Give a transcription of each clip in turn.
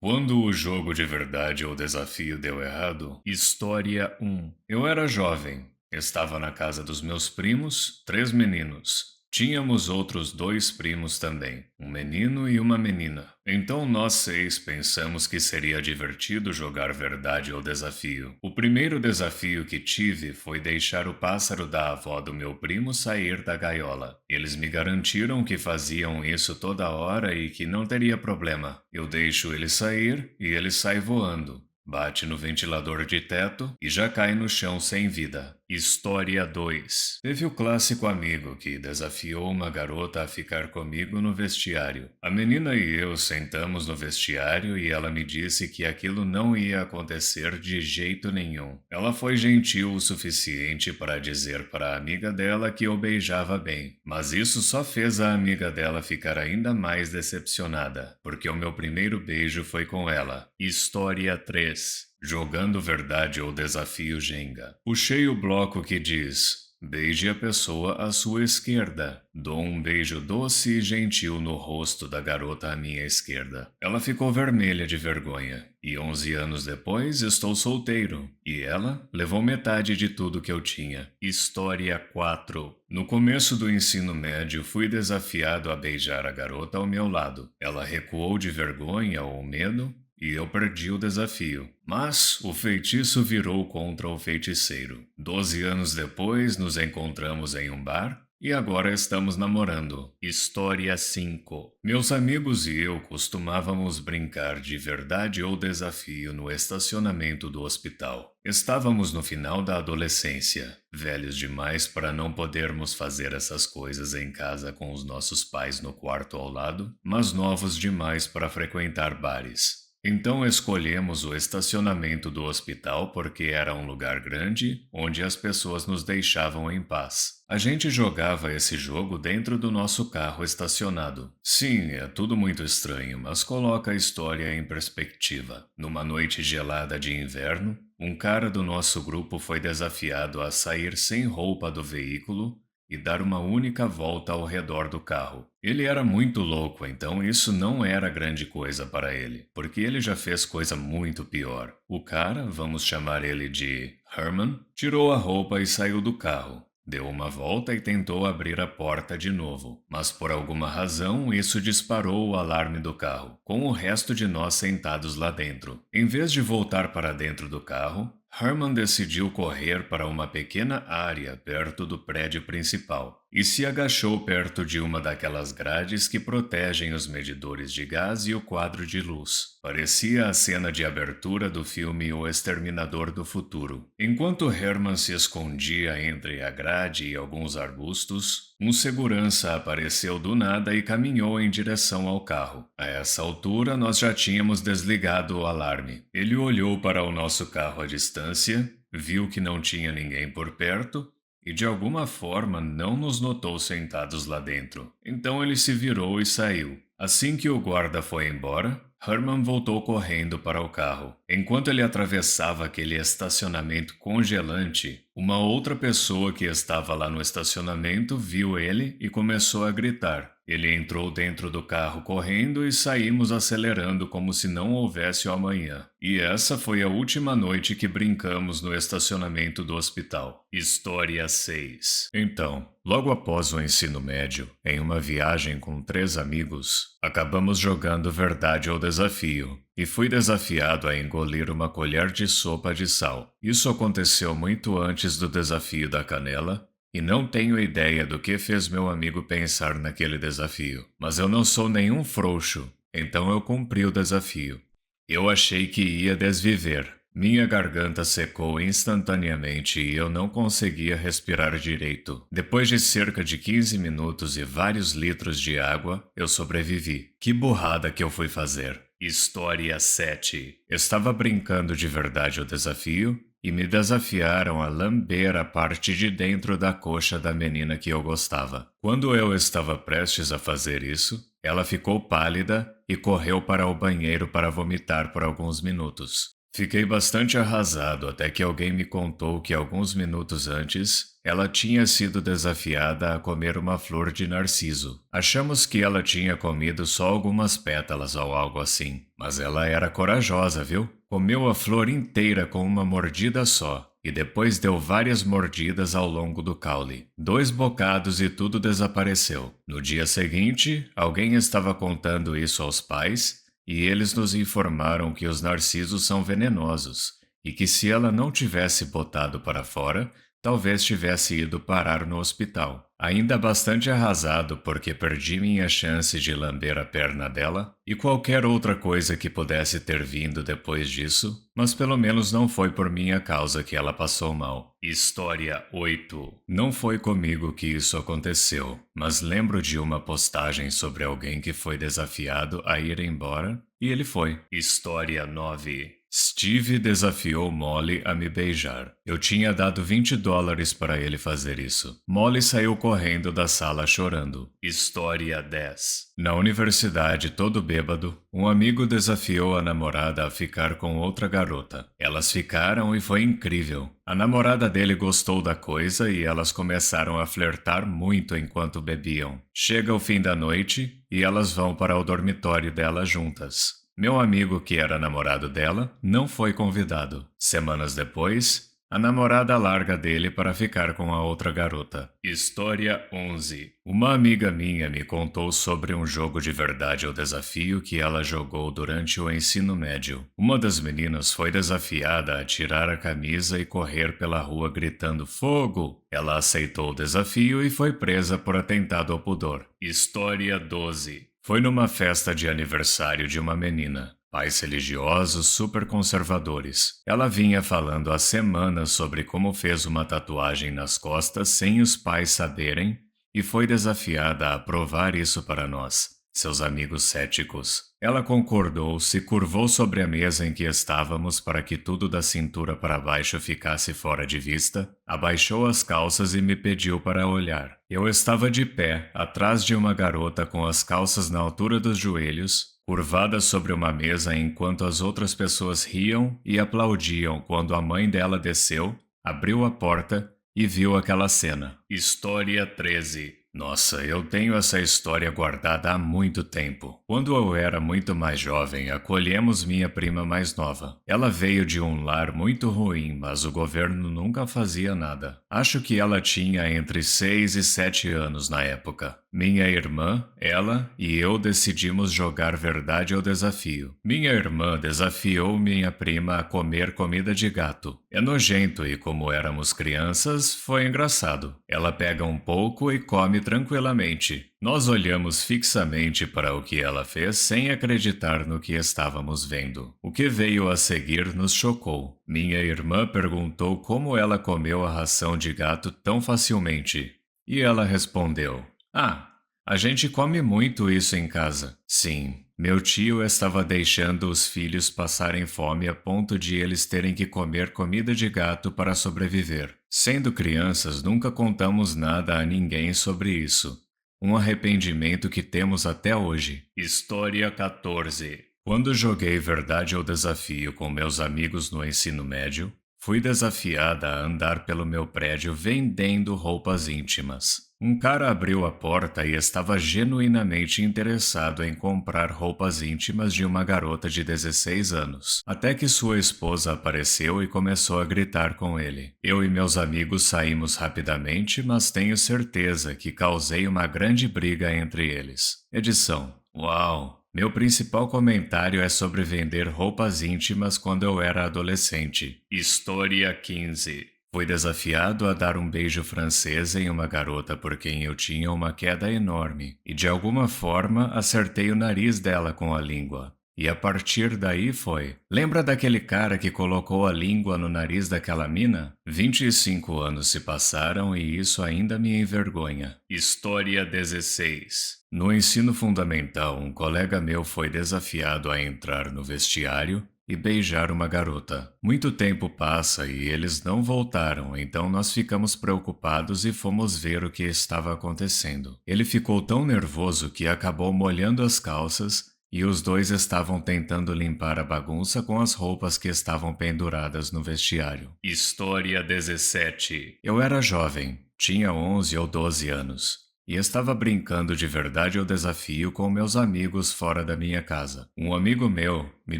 Quando o jogo de verdade ou desafio deu errado, História 1. Eu era jovem, estava na casa dos meus primos, três meninos. Tínhamos outros dois primos também, um menino e uma menina. Então nós seis pensamos que seria divertido jogar verdade ou desafio. O primeiro desafio que tive foi deixar o pássaro da avó do meu primo sair da gaiola. Eles me garantiram que faziam isso toda hora e que não teria problema. Eu deixo ele sair e ele sai voando. Bate no ventilador de teto e já cai no chão sem vida. História 2. Teve o clássico amigo que desafiou uma garota a ficar comigo no vestiário. A menina e eu sentamos no vestiário e ela me disse que aquilo não ia acontecer de jeito nenhum. Ela foi gentil o suficiente para dizer para a amiga dela que eu beijava bem, mas isso só fez a amiga dela ficar ainda mais decepcionada, porque o meu primeiro beijo foi com ela. História 3. Jogando verdade ou desafio Jenga. Puxei o bloco que diz: beije a pessoa à sua esquerda. Dou um beijo doce e gentil no rosto da garota à minha esquerda. Ela ficou vermelha de vergonha. E 11 anos depois estou solteiro. E ela levou metade de tudo que eu tinha. História 4. No começo do ensino médio, fui desafiado a beijar a garota ao meu lado. Ela recuou de vergonha ou medo e eu perdi o desafio. Mas o feitiço virou contra o feiticeiro. 12 anos depois, nos encontramos em um bar e agora estamos namorando. História 5. Meus amigos e eu costumávamos brincar de verdade ou desafio no estacionamento do hospital. Estávamos no final da adolescência, velhos demais para não podermos fazer essas coisas em casa com os nossos pais no quarto ao lado, mas novos demais para frequentar bares. Então escolhemos o estacionamento do hospital porque era um lugar grande onde as pessoas nos deixavam em paz. A gente jogava esse jogo dentro do nosso carro estacionado. Sim, é tudo muito estranho, mas coloca a história em perspectiva. Numa noite gelada de inverno, um cara do nosso grupo foi desafiado a sair sem roupa do veículo e dar uma única volta ao redor do carro. Ele era muito louco, então isso não era grande coisa para ele, porque ele já fez coisa muito pior. O cara, vamos chamar ele de Herman, tirou a roupa e saiu do carro. Deu uma volta e tentou abrir a porta de novo, mas por alguma razão isso disparou o alarme do carro, com o resto de nós sentados lá dentro. Em vez de voltar para dentro do carro, Herman decidiu correr para uma pequena área perto do prédio principal e se agachou perto de uma daquelas grades que protegem os medidores de gás e o quadro de luz. Parecia a cena de abertura do filme O Exterminador do Futuro. Enquanto Herman se escondia entre a grade e alguns arbustos, um segurança apareceu do nada e caminhou em direção ao carro. A essa altura, nós já tínhamos desligado o alarme. Ele olhou para o nosso carro à distância, viu que não tinha ninguém por perto e de alguma forma não nos notou sentados lá dentro. Então ele se virou e saiu. Assim que o guarda foi embora, Herman voltou correndo para o carro. Enquanto ele atravessava aquele estacionamento congelante, uma outra pessoa que estava lá no estacionamento viu ele e começou a gritar. Ele entrou dentro do carro correndo e saímos acelerando como se não houvesse o amanhã. E essa foi a última noite que brincamos no estacionamento do hospital. História 6. Então, logo após o ensino médio, em uma viagem com 3 amigos, acabamos jogando verdade ou desafio, e fui desafiado a engolir uma colher de sopa de sal. Isso aconteceu muito antes do desafio da canela, e não tenho ideia do que fez meu amigo pensar naquele desafio. Mas eu não sou nenhum frouxo, então eu cumpri o desafio. Eu achei que ia desviver. Minha garganta secou instantaneamente e eu não conseguia respirar direito. Depois de cerca de 15 minutos e vários litros de água, eu sobrevivi. Que burrada que eu fui fazer! História 7. Estava brincando de verdade o desafio e me desafiaram a lamber a parte de dentro da coxa da menina que eu gostava. Quando eu estava prestes a fazer isso, ela ficou pálida e correu para o banheiro para vomitar por alguns minutos. Fiquei bastante arrasado até que alguém me contou que alguns minutos antes ela tinha sido desafiada a comer uma flor de narciso. Achamos que ela tinha comido só algumas pétalas ou algo assim, mas ela era corajosa, viu? Comeu a flor inteira com uma mordida só. E depois deu várias mordidas ao longo do caule. 2 bocados e tudo desapareceu. No dia seguinte, alguém estava contando isso aos pais e eles nos informaram que os narcisos são venenosos e que se ela não tivesse botado para fora, talvez tivesse ido parar no hospital. Ainda bastante arrasado porque perdi minha chance de lamber a perna dela e qualquer outra coisa que pudesse ter vindo depois disso, mas pelo menos não foi por minha causa que ela passou mal. História 8. Não foi comigo que isso aconteceu, mas lembro de uma postagem sobre alguém que foi desafiado a ir embora e ele foi. História 9. Steve desafiou Molly a me beijar. Eu tinha dado $20 para ele fazer isso. Molly saiu correndo da sala chorando. História 10. Na universidade, todo bêbado, um amigo desafiou a namorada a ficar com outra garota. Elas ficaram e foi incrível. A namorada dele gostou da coisa e elas começaram a flertar muito enquanto bebiam. Chega o fim da noite e elas vão para o dormitório dela juntas. Meu amigo, que era namorado dela, não foi convidado. Semanas depois, a namorada larga dele para ficar com a outra garota. História 11. Uma amiga minha me contou sobre um jogo de verdade ou desafio que ela jogou durante o ensino médio. Uma das meninas foi desafiada a tirar a camisa e correr pela rua gritando "Fogo!". Ela aceitou o desafio e foi presa por atentado ao pudor. História 12. Foi numa festa de aniversário de uma menina. Pais religiosos super conservadores. Ela vinha falando há semanas sobre como fez uma tatuagem nas costas sem os pais saberem e foi desafiada a provar isso para nós, seus amigos céticos. Ela concordou, se curvou sobre a mesa em que estávamos para que tudo da cintura para baixo ficasse fora de vista, abaixou as calças e me pediu para olhar. Eu estava de pé, atrás de uma garota com as calças na altura dos joelhos, curvada sobre uma mesa enquanto as outras pessoas riam e aplaudiam quando a mãe dela desceu, abriu a porta e viu aquela cena. História 13. Nossa, eu tenho essa história guardada há muito tempo. Quando eu era muito mais jovem, acolhemos minha prima mais nova. Ela veio de um lar muito ruim, mas o governo nunca fazia nada. Acho que ela tinha entre 6 e 7 anos na época. Minha irmã, ela e eu decidimos jogar verdade ou desafio. Minha irmã desafiou minha prima a comer comida de gato. É nojento e, como éramos crianças, foi engraçado. Ela pega um pouco e come tranquilamente. Nós olhamos fixamente para o que ela fez sem acreditar no que estávamos vendo. O que veio a seguir nos chocou. Minha irmã perguntou como ela comeu a ração de gato tão facilmente. E ela respondeu: "Ah, a gente come muito isso em casa." Sim, meu tio estava deixando os filhos passarem fome a ponto de eles terem que comer comida de gato para sobreviver. Sendo crianças, nunca contamos nada a ninguém sobre isso. Um arrependimento que temos até hoje. História 14. Quando joguei Verdade ou Desafio com meus amigos no ensino médio, fui desafiada a andar pelo meu prédio vendendo roupas íntimas. Um cara abriu a porta e estava genuinamente interessado em comprar roupas íntimas de uma garota de 16 anos, até que sua esposa apareceu e começou a gritar com ele. Eu e meus amigos saímos rapidamente, mas tenho certeza que causei uma grande briga entre eles. Edição. Uau! Meu principal comentário é sobre vender roupas íntimas quando eu era adolescente. História 15. Fui desafiado a dar um beijo francês em uma garota por quem eu tinha uma queda enorme, e de alguma forma acertei o nariz dela com a língua. E a partir daí foi. Lembra daquele cara que colocou a língua no nariz daquela mina? 25 anos se passaram e isso ainda me envergonha. História 16. No ensino fundamental, um colega meu foi desafiado a entrar no vestiário e beijar uma garota. Muito tempo passa e eles não voltaram, então nós ficamos preocupados e fomos ver o que estava acontecendo. Ele ficou tão nervoso que acabou molhando as calças e os dois estavam tentando limpar a bagunça com as roupas que estavam penduradas no vestiário. História 17. Eu era jovem, tinha 11 ou 12 anos. E estava brincando de verdade ou desafio com meus amigos fora da minha casa. Um amigo meu me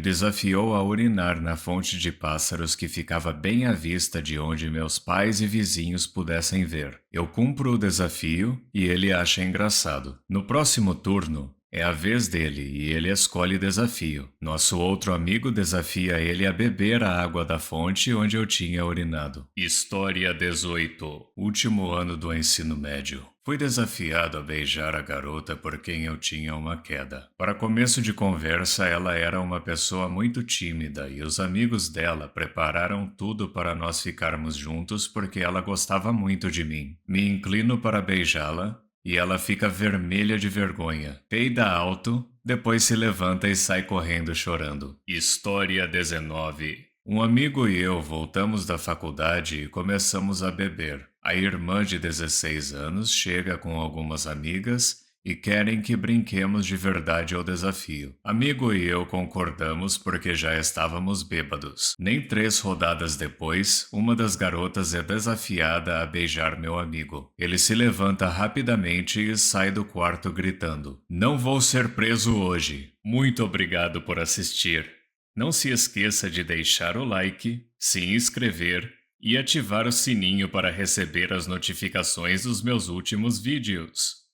desafiou a urinar na fonte de pássaros que ficava bem à vista de onde meus pais e vizinhos pudessem ver. Eu cumpro o desafio e ele acha engraçado. No próximo turno, é a vez dele e ele escolhe desafio. Nosso outro amigo desafia ele a beber a água da fonte onde eu tinha urinado. História 18. Último ano do ensino médio. Fui desafiado a beijar a garota por quem eu tinha uma queda. Para começo de conversa, ela era uma pessoa muito tímida e os amigos dela prepararam tudo para nós ficarmos juntos porque ela gostava muito de mim. Me inclino para beijá-la e ela fica vermelha de vergonha, peida alto, depois se levanta e sai correndo chorando. História 19. Um amigo e eu voltamos da faculdade e começamos a beber. A irmã de 16 anos chega com algumas amigas e querem que brinquemos de verdade ao desafio. Amigo e eu concordamos porque já estávamos bêbados. Nem 3 rodadas depois, uma das garotas é desafiada a beijar meu amigo. Ele se levanta rapidamente e sai do quarto gritando: "Não vou ser preso hoje. Muito obrigado por assistir. Não se esqueça de deixar o like, se inscrever e ativar o sininho para receber as notificações dos meus últimos vídeos."